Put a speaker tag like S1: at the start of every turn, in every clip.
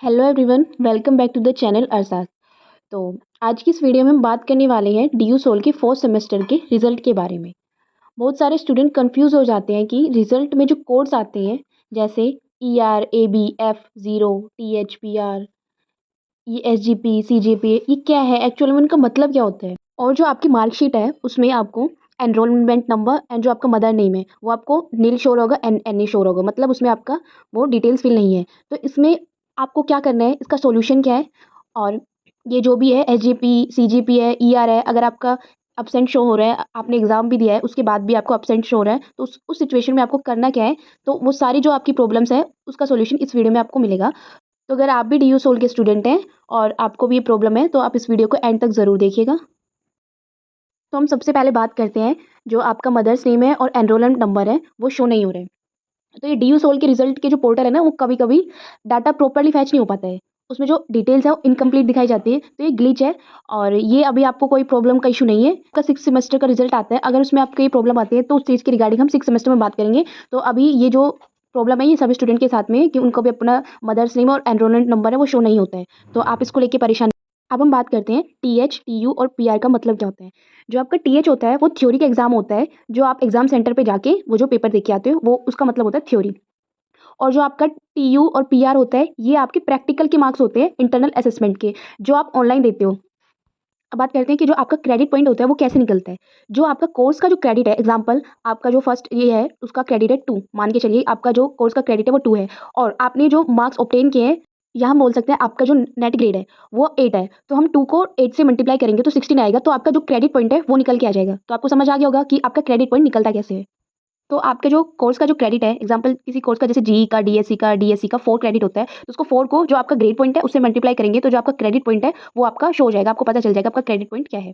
S1: Hello everyone, welcome back to the channel अरसास। तो आज की इस वीडियो में हम बात करने वाले हैं डीयू सोल के फोर्थ सेमेस्टर के रिजल्ट के बारे में। बहुत सारे स्टूडेंट कंफ्यूज हो जाते हैं कि रिजल्ट में जो कोड्स आते हैं जैसे ER AB F0 THPR SGP CGP ये क्या है, एक्चुअली में उनका मतलब क्या होता है। और जो आपकी मार्कशीट है उसमें आपको एनरोलमेंट नंबर एंड जो आपका मदर नेम है वो आपको नील शोर होगा एंड एन शोर होगा, मतलब उसमें आपका वो डिटेल्स फिल नहीं है। तो इसमें आपको क्या करना है, इसका सॉल्यूशन क्या है। और ये जो भी है SGP CGP है ER है, अगर आपका अब्सेंट शो हो रहा है, आपने एग्जाम भी दिया है उसके बाद भी आपको अब्सेंट शो हो रहा है, तो उस सिचुएशन में आपको करना क्या है। तो वो सारी जो आपकी प्रॉब्लम्स है उसका सॉल्यूशन इस वीडियो में आपको मिलेगा। तो अगर आप भी डीयू सोल के स्टूडेंट हैं और आपको भी ये प्रॉब्लम है तो आप इस वीडियो को एंड तक ज़रूर देखिएगा। तो हम सबसे पहले बात करते हैं, जो आपका मदर्स नेम है और एनरोलमेंट नंबर है वो शो नहीं हो रहे हैं। तो ये डीयू सोल के रिजल्ट के जो पोर्टल है ना, वो कभी कभी डाटा प्रॉपरली फैच नहीं हो पाता है, उसमें जो डिटेल्स है वो इनकम्प्लीट दिखाई जाती है, तो ये ग्लिच है। और ये अभी आपको कोई प्रॉब्लम का इशू नहीं है। आपका सिक्स सेमेस्टर का रिजल्ट आता है, अगर उसमें आपको ये प्रॉब्लम आती है तो उस चीज़ के रिगार्डिंग हम सिक्स सेमेस्टर में बात करेंगे। तो अभी ये जो प्रॉब्लम है ये सभी स्टूडेंट के साथ में है कि उनको भी अपना मदर्स नेम और एनरोलमेंट नंबर है वो शो नहीं होता है। तो आप इसको लेके परेशान। अब हम बात करते हैं TH TU और PR का मतलब क्या होता है। जो आपका TH होता है वो थ्योरी का एग्जाम होता है, जो आप एग्जाम सेंटर पे जाके वो जो पेपर दे के आते हो वो उसका मतलब होता है थ्योरी। और जो आपका TU और PR होता है ये आपके प्रैक्टिकल के मार्क्स होते हैं इंटरनल असेसमेंट के, जो आप ऑनलाइन देते हो। अब बात करते हैं कि जो आपका क्रेडिट पॉइंट होता है वो कैसे निकलता है। जो आपका कोर्स का जो क्रेडिट है, एग्जाम्पल आपका जो फर्स्ट ये है उसका क्रेडिट है 2, मान के चलिए आपका जो कोर्स का क्रेडिट है वो 2 है। और आपने जो मार्क्स ऑब्टेन किए हैं, या हम बोल सकते हैं आपका जो नेट ग्रेड है वो 8 है, तो हम 2 को 8 से मल्टीप्लाई करेंगे तो 16 आएगा, तो आपका जो क्रेडिट पॉइंट है वो निकल के आ जाएगा। तो आपको समझ आ गया होगा कि आपका क्रेडिट पॉइंट निकलता कैसे है। तो आपके जो कोर्स का जो क्रेडिट है, एग्जांपल किसी कोर्स का जैसे जीई का डीएससी का 4 क्रेडिट होता है, तो उसको 4 को जो आपका ग्रेड पॉइंट है उससे मल्टीप्लाई करेंगे तो जो आपका क्रेडिट पॉइंट है वो आपका शो हो जाएगा, आपको पता चल जाएगा आपका क्रेडिट पॉइंट क्या है।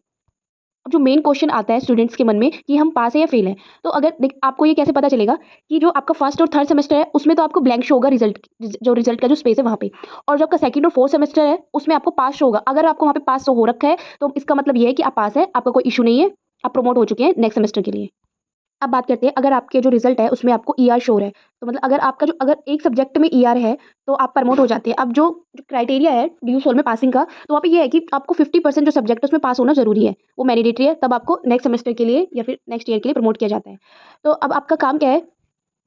S1: अब जो मेन क्वेश्चन आता है स्टूडेंट्स के मन में कि हम पास है या फेल है, तो अगर आपको ये कैसे पता चलेगा कि जो आपका फर्स्ट और थर्ड सेमेस्टर है उसमें तो आपको ब्लैंक शो होगा, रिजल्ट जो रिजल्ट का जो स्पेस है वहाँ पे। और जो आपका सेकंड और फोर्थ सेमेस्टर है उसमें आपको पास शो होगा। अगर आपको वहाँ पे पास शो हो रखा है तो इसका मतलब ये है कि आप पास है, आपका कोई इशू नहीं है, आप प्रमोट हो चुके हैं नेक्स्ट सेमेस्टर के लिए। अब बात करते हैं, अगर आपके जो रिजल्ट है उसमें आपको ER शो हो रहा है, तो मतलब अगर आपका जो अगर एक सब्जेक्ट में ER है तो आप प्रमोट हो जाते हैं। अब जो क्राइटेरिया है ड्यू सोल में पासिंग का, तो वहाँ पे ये है कि आपको 50% जो सब्जेक्ट है उसमें पास होना जरूरी है, वो मैंडेटरी है, तब आपको नेक्स्ट सेमेस्टर के लिए या फिर नेक्स्ट ईयर के लिए प्रमोट किया जाता है। तो अब आपका काम क्या है,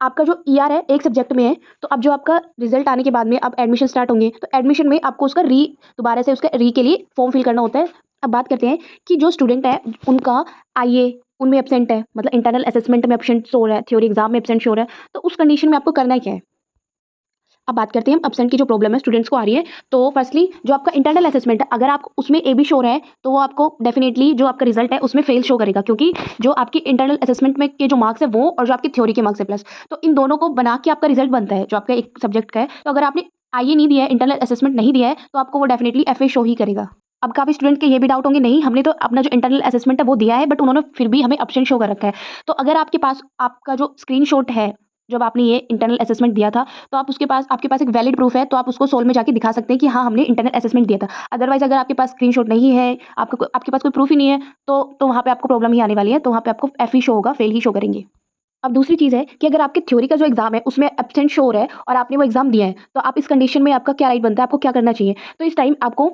S1: आपका जो ER है एक सब्जेक्ट में है, तो अब जो आपका रिजल्ट आने के बाद में अब एडमिशन स्टार्ट होंगे, तो एडमिशन में आपको उसका दोबारा से उसका री के लिए फॉर्म फिल करना होता है। अब बात करते हैं कि जो स्टूडेंट है उनका IA उनमें एब्सेंट है, मतलब इंटरनल असेसमेंट में एब्सेंट शो हो रहा है, थ्योरी एग्जाम में एब्सेंट शो हो रहा है, तो उस कंडीशन में आपको करना क्या है। अब बात करते हैं हम एब्सेंट की जो प्रॉब्लम है स्टूडेंट्स को आ रही है। तो फर्स्टली जो आपका इंटरनल असेसमेंट है, अगर आप उसमें AB शो रहा है तो वो आपको डेफिनेटली जो आपका रिजल्ट है उसमें फेल शो करेगा, क्योंकि जो आपकी इंटरनल असेसमेंट में के जो मार्क्स है वो और जो आपकी थ्योरी के मार्क्स है प्लस, तो इन दोनों को बना के आपका रिजल्ट बनता है जो आपका एक सब्जेक्ट का है। तो अगर आपने IA नहीं दिया है, इंटरनल असेसमेंट नहीं दिया है, तो आपको वो डेफिनेटली FA शो ही करेगा। अब काफ़ी स्टूडेंट के ये भी डाउट होंगे, नहीं हमने तो अपना जो इंटरनल असेसमेंट है वो दिया है बट उन्होंने फिर भी हमें एब्सेंट शो कर रखा है। तो अगर आपके पास आपका जो स्क्रीनशॉट है जब आपने ये इंटरनल असेसमेंट दिया था, तो आप उसके पास आपके पास एक वैलिड प्रूफ है, तो आप उसको सोल में जाके दिखा सकते हैं कि हाँ हमने इंटरनल असेसमेंट दिया था। अदरवाइज अगर आपके पास स्क्रीनशॉट नहीं है, आपके पास कोई प्रूफ ही नहीं है, तो वहाँ पे आपको प्रॉब्लम ही आने वाली है, तो वहाँ पे आपको FE शो होगा, फेल ही शो करेंगे। अब दूसरी चीज़ है कि अगर आपके थ्योरी का जो एग्जाम है उसमें एब्सेंट शो हो रहा है और आपने वो एग्जाम दिया है, तो आप इस कंडीशन में आपका क्या राइट बनता है, आपको क्या करना चाहिए। तो इस टाइम आपको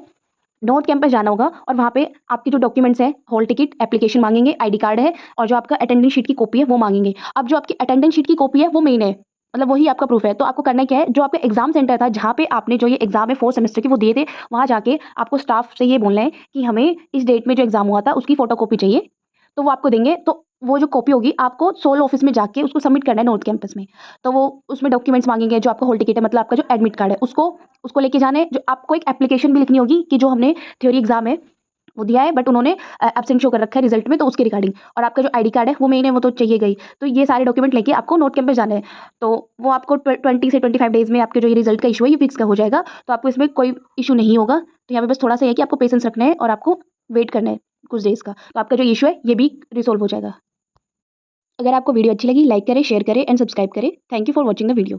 S1: नॉर्थ कैंपस जाना होगा और वहाँ पे आपकी जो डॉक्यूमेंट्स है, हॉल टिकट, एप्लीकेशन मांगेंगे, ID कार्ड है और जो आपका अटेंडेंस शीट की कॉपी है वो मांगेंगे। अब जो आपकी अटेंडेंस शीट की कॉपी है वो मेन है, मतलब वही आपका प्रूफ है। तो आपको करना क्या है, जो आपका एग्जाम सेंटर था जहाँ पे आपने जो ये एग्जाम है फोर्थ सेमेस्टर की वो दिए थे, वहाँ जाके आपको स्टाफ से ये बोलना है कि हमें इस डेट में जो एग्जाम हुआ था उसकी फोटो कॉपी चाहिए, तो वो आपको देंगे। तो वो जो कॉपी होगी आपको सोल ऑफिस में जाके उसको सबमिट करना है नॉर्थ कैंपस में। तो वो उसमें डॉक्यूमेंट्स मांगेंगे, जो आपका हॉल टिकट है, मतलब आपका जो एडमिट कार्ड है, उसको उसको लेके जाना है। जो आपको एक एप्लीकेशन भी लिखनी होगी कि जो हमने थ्योरी एग्जाम है वो दिया है बट उन्होंने एब्सेंट शो कर रखा है रिजल्ट में, तो उसके रिगार्डिंग। और आपका जो ID कार्ड है वो मेन है, वो तो चाहिए गई। तो ये सारे डॉक्यूमेंट लेके आपको नॉर्थ कैंपस जाना है। तो वो आपको 20 से 25 डेज में आपके जो ये रिजल्ट का इशू है ये फिक्स का हो जाएगा, तो आपको इसमें कोई इशू नहीं होगा। तो यहाँ पे बस थोड़ा सा है कि आपको पेशेंस रखना है और आपको वेट करना है कुछ डेज का, तो आपका जो इशू है ये भी रिसोल्व हो जाएगा। अगर आपको वीडियो अच्छी लगी लाइक करें, शेयर करें एंड सब्सक्राइब करें। Thank you for watching the video.